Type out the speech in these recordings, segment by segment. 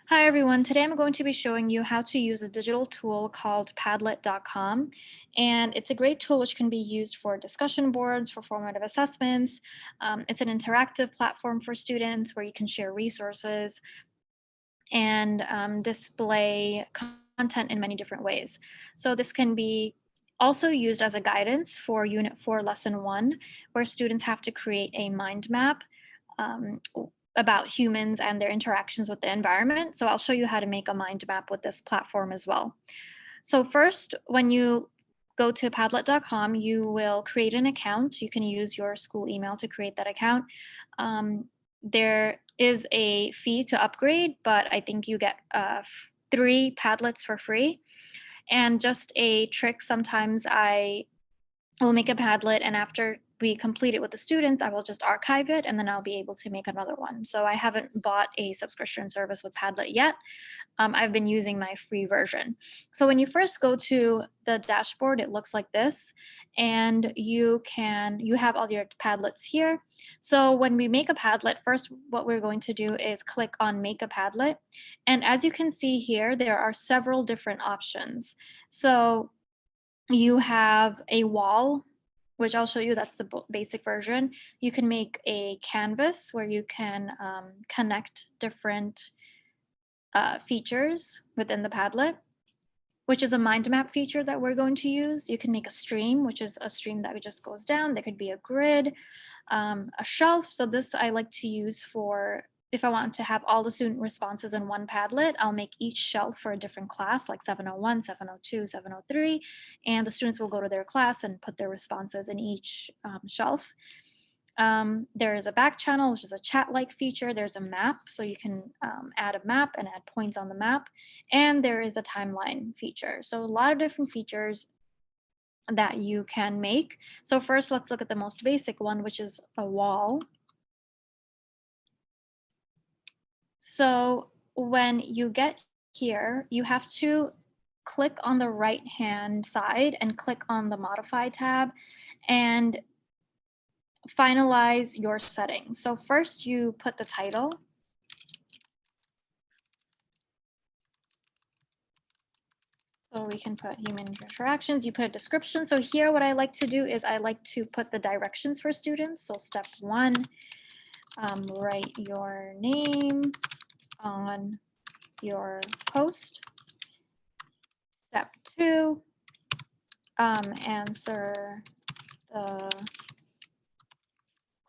Hi everyone, today I'm going to be showing you how to use a digital tool called Padlet.com. And it's a great tool which can be used for discussion boards, for formative assessments. It's an interactive platform for students where you can share resources and display content in many different ways. So this can be also used as a guidance for Unit 4, Lesson 1, where students have to create a mind map um, about humans and their interactions with the environment. So I'll show you how to make a mind map with this platform as well. So first, when you go to Padlet.com, you will create an account. You can use your school email to create that account. There is a fee to upgrade, but I think you get 3 Padlets for free. And just a trick, sometimes I will make a Padlet, and after we complete it with the students, I will just archive it and then I'll be able to make another one. So I haven't bought a subscription service with Padlet yet. I've been using my free version. So when you first go to the dashboard, it looks like this, and you have all your Padlets here. So when we make a Padlet, first what we're going to do is click on Make a Padlet. And as you can see here, there are several different options. So you have a wall, which I'll show you, that's the basic version. You can make a canvas where you can connect different features within the Padlet, which is a mind map feature that we're going to use. You can make a stream, which is a stream that just goes down. There could be a grid, a shelf. So this I like to use for if I want to have all the student responses in one Padlet. I'll make each shelf for a different class, like 701, 702, 703, and the students will go to their class and put their responses in each shelf. There is a back channel, which is a chat-like feature. There's a map, so you can add a map and add points on the map. And there is a timeline feature. So a lot of different features that you can make. So first, let's look at the most basic one, which is a wall. So when you get here, you have to click on the right-hand side and click on the Modify tab and finalize your settings. So first you put the title. So we can put human interactions, you put a description. So here what I like to do is I like to put the directions for students. So step 1, write your name on your post. Step 2, answer the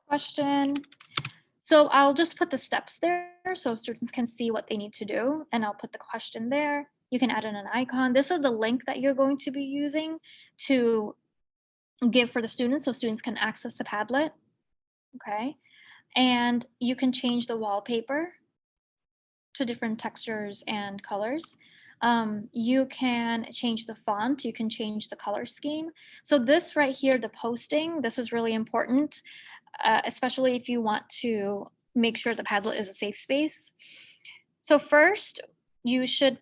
question. So I'll just put the steps there so students can see what they need to do, and I'll put the question there. You can add in an icon. This is the link that you're going to be using to give for the students so students can access the Padlet. Okay. And you can change the wallpaper to different textures and colors. You can change the font, you can change the color scheme. So this right here, the posting, this is really important, especially if you want to make sure the Padlet is a safe space. So first, you should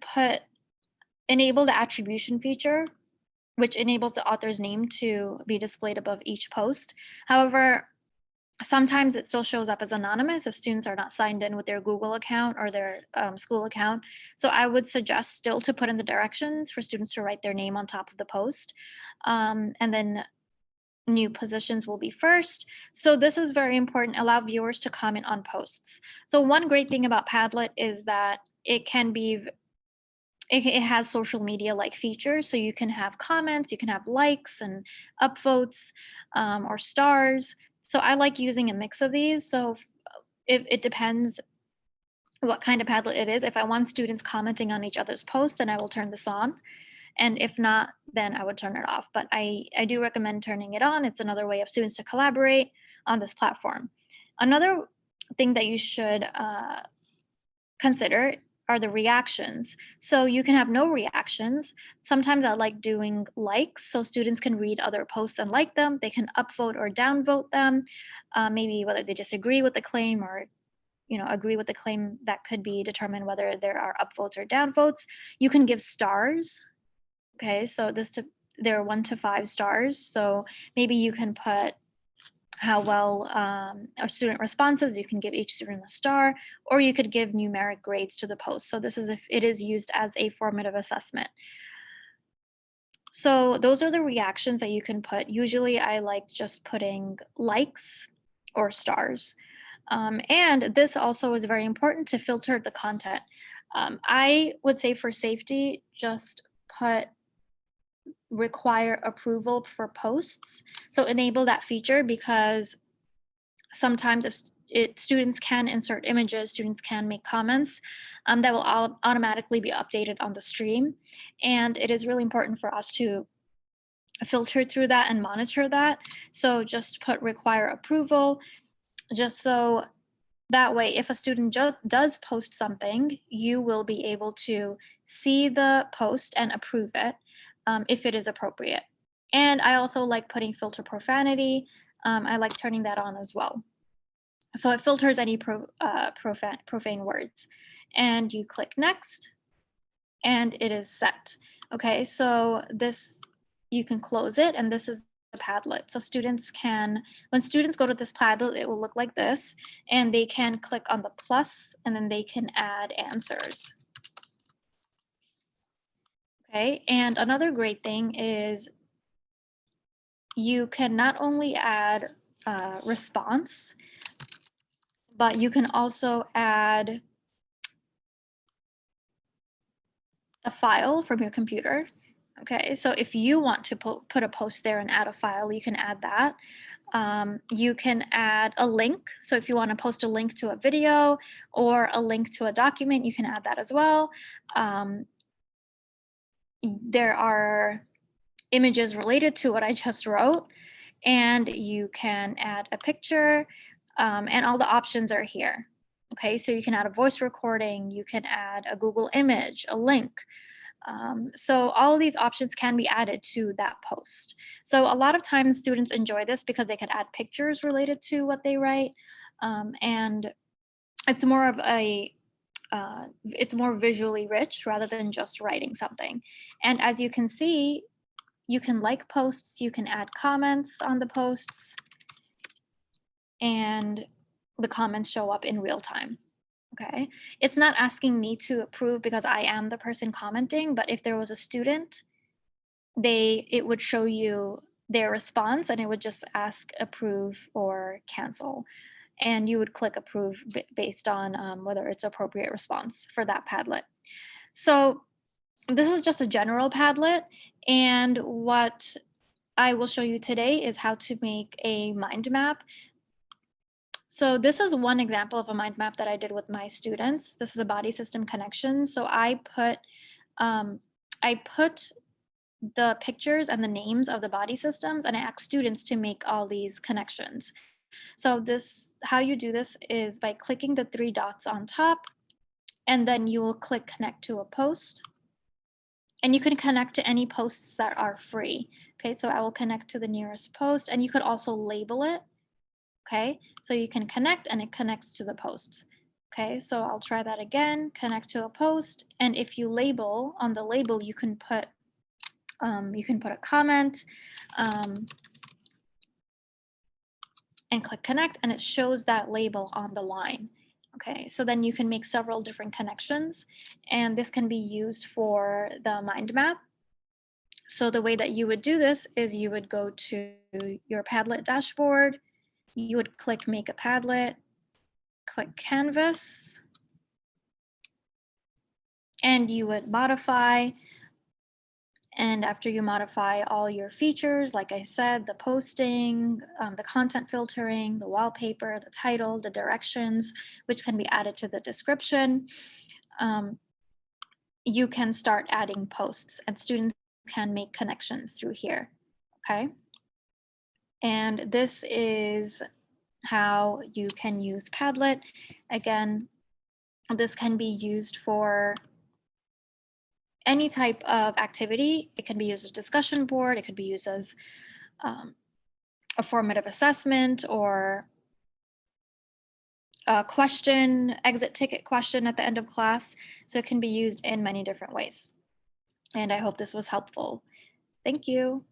enable the attribution feature, which enables the author's name to be displayed above each post. However, sometimes it still shows up as anonymous if students are not signed in with their Google account or their school account. So I would suggest still to put in the directions for students to write their name on top of the post. And then new positions will be first. So this is very important. Allow viewers to comment on posts. So one great thing about Padlet is that it has social media like features. So you can have comments, you can have likes and upvotes or stars. So I like using a mix of these. So it depends what kind of Padlet it is. If I want students commenting on each other's posts, then I will turn this on. And if not, then I would turn it off. But I do recommend turning it on. It's another way of students to collaborate on this platform. Another thing that you should consider are the reactions. So you can have no reactions. Sometimes I like doing likes so students can read other posts and like them. They can upvote or downvote them, maybe whether they disagree with the claim or agree with the claim. That could be determined whether there are upvotes or downvotes. You can give stars. Okay, so there are 1 to 5 stars. So maybe you can put how well a student responses. You can give each student a star, or you could give numeric grades to the post. So this is if it is used as a formative assessment. So those are the reactions that you can put. Usually I like just putting likes or stars. And this also is very important to filter the content. I would say for safety, just put require approval for posts. So enable that feature, because sometimes if students can insert images, students can make comments that will automatically be updated on the stream. And it is really important for us to filter through that and monitor that. So just put require approval, just so that way if a student does post something, you will be able to see the post and approve it if it is appropriate. And I also like putting filter profanity. I like turning that on as well. So it filters any profane words. And you click next, and it is set. Okay, so this, you can close it, and this is the Padlet. So students can, when students go to this Padlet, it will look like this, and they can click on the plus, and then they can add answers. Okay, and another great thing is you can not only add response, but you can also add a file from your computer. Okay, so if you want to put a post there and add a file, you can add that. You can add a link. So if you want to post a link to a video or a link to a document, you can add that as well. There are images related to what I just wrote, and you can add a picture, and all the options are here. Okay, so you can add a voice recording, you can add a Google image, a link. So all of these options can be added to that post. So a lot of times students enjoy this because they can add pictures related to what they write. And it's more of a, it's more visually rich rather than just writing something. And as you can see, you can like posts, you can add comments on the posts, and the comments show up in real time. Okay, it's not asking me to approve because I am the person commenting, but if there was a student, it would show you their response, and it would just ask approve or cancel, and you would click approve based on whether it's appropriate response for that Padlet. So this is just a general Padlet, and what I will show you today is how to make a mind map. So this is one example of a mind map that I did with my students. This is a body system connection. So um, I put the pictures and the names of the body systems, and I asked students to make all these connections. So how you do this is by clicking the three dots on top, and then you will click connect to a post. And you can connect to any posts that are free. Okay, so I will connect to the nearest post, and you could also label it. Okay, so you can connect, and it connects to the posts. Okay, so I'll try that again, connect to a post, and if you label, on the label you can put a comment and click connect, and it shows that label on the line. Okay, so then you can make several different connections, and this can be used for the mind map. So the way that you would do this is you would go to your Padlet dashboard, you would click make a Padlet, click canvas, and you would modify. And after you modify all your features, like I said, the posting, the content filtering, the wallpaper, the title, the directions, which can be added to the description, you can start adding posts, and students can make connections through here, okay? And this is how you can use Padlet. Again, this can be used for any type of activity. It can be used as a discussion board, it could be used as a formative assessment, or a question, exit ticket question at the end of class. So it can be used in many different ways. And I hope this was helpful. Thank you.